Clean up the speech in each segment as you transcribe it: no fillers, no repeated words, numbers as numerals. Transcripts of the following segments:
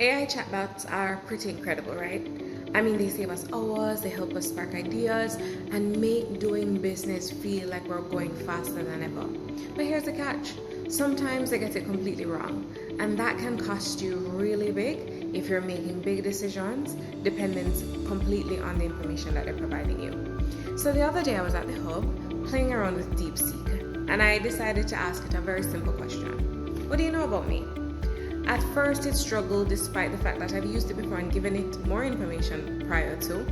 AI chatbots are pretty incredible, right? I mean, they save us hours, they help us spark ideas, and make doing business feel like we're going faster than ever. But here's the catch. Sometimes they get it completely wrong, and that can cost you really big if you're making big decisions dependent completely on the information that they're providing you. So the other day I was at the hub playing around with DeepSeek, and I decided to ask it a very simple question. What do you know about me? At first, it struggled despite the fact that I've used it before and given it more information prior to.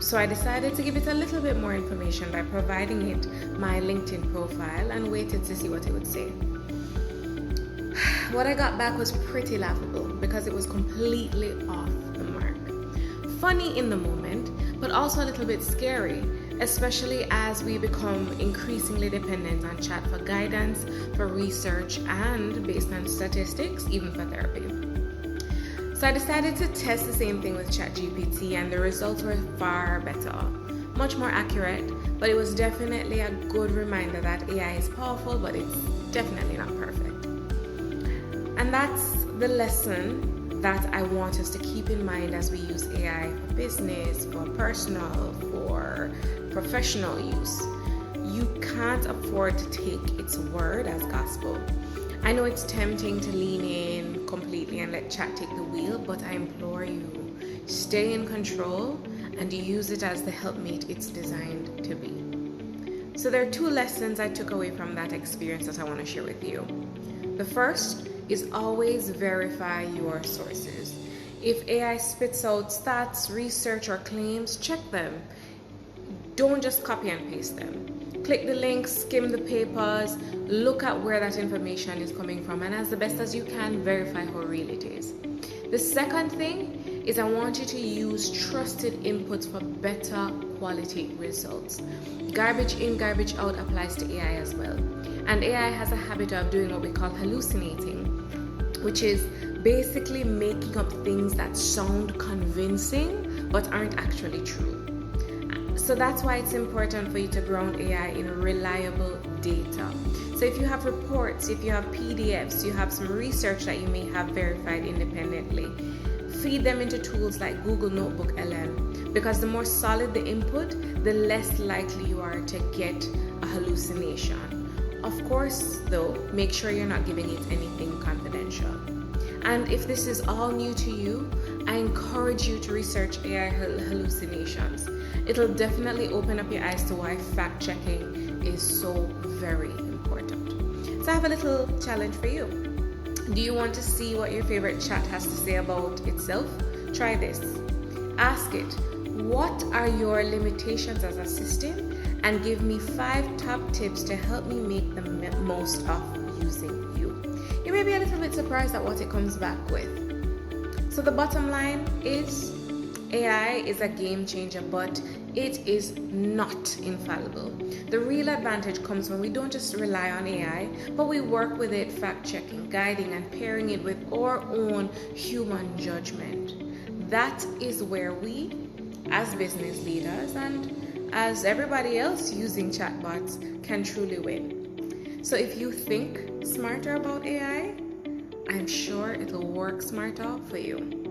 So I decided to give it a little bit more information by providing it my LinkedIn profile and waited to see what it would say. What I got back was pretty laughable because it was completely off the mark. Funny in the moment, but also a little bit scary, especially as we become increasingly dependent on chat for guidance, for research, and based on statistics, even for therapy. So I decided to test the same thing with ChatGPT, and the results were far better, much more accurate, but it was definitely a good reminder that AI is powerful, but it's definitely not perfect. And that's the lesson that I want us to keep in mind as we use AI for business, for personal, for professional use. You can't afford to take its word as gospel. I know it's tempting to lean in completely and let chat take the wheel, but I implore you, stay in control and use it as the helpmate it's designed to be. So there are two lessons I took away from that experience that I want to share with you. The first is always verify your sources. If AI spits out stats, research, or claims, check them. Don't just copy and paste them. Click the links, skim the papers, look at where that information is coming from, and as the best as you can, verify how real it is. The second thing is I want you to use trusted inputs for better quality results. Garbage in, garbage out applies to AI as well. And AI has a habit of doing what we call hallucinating, which is basically making up things that sound convincing but aren't actually true. So that's why it's important for you to ground AI in reliable data. So if you have reports, if you have PDFs, you have some research that you may have verified independently, feed them into tools like Google Notebook LM, because the more solid the input, the less likely you are to get a hallucination. Of course, though, make sure you're not giving it anything confidential. And if this is all new to you, I encourage you to research AI hallucinations. It'll definitely open up your eyes to why fact-checking is so very important. So I have a little challenge for you. Do you want to see what your favorite chat has to say about itself? Try this. Ask it, what are your limitations as a system? And give me 5 top tips to help me make the most of using you. You may be a little bit surprised at what it comes back with. So the bottom line is AI is a game changer, but it is not infallible. The real advantage comes when we don't just rely on AI, but we work with it, fact-checking, guiding, and pairing it with our own human judgment. That is where we, as business leaders and as everybody else using chatbots, can truly win. So if you think smarter about AI, I'm sure it'll work smarter for you.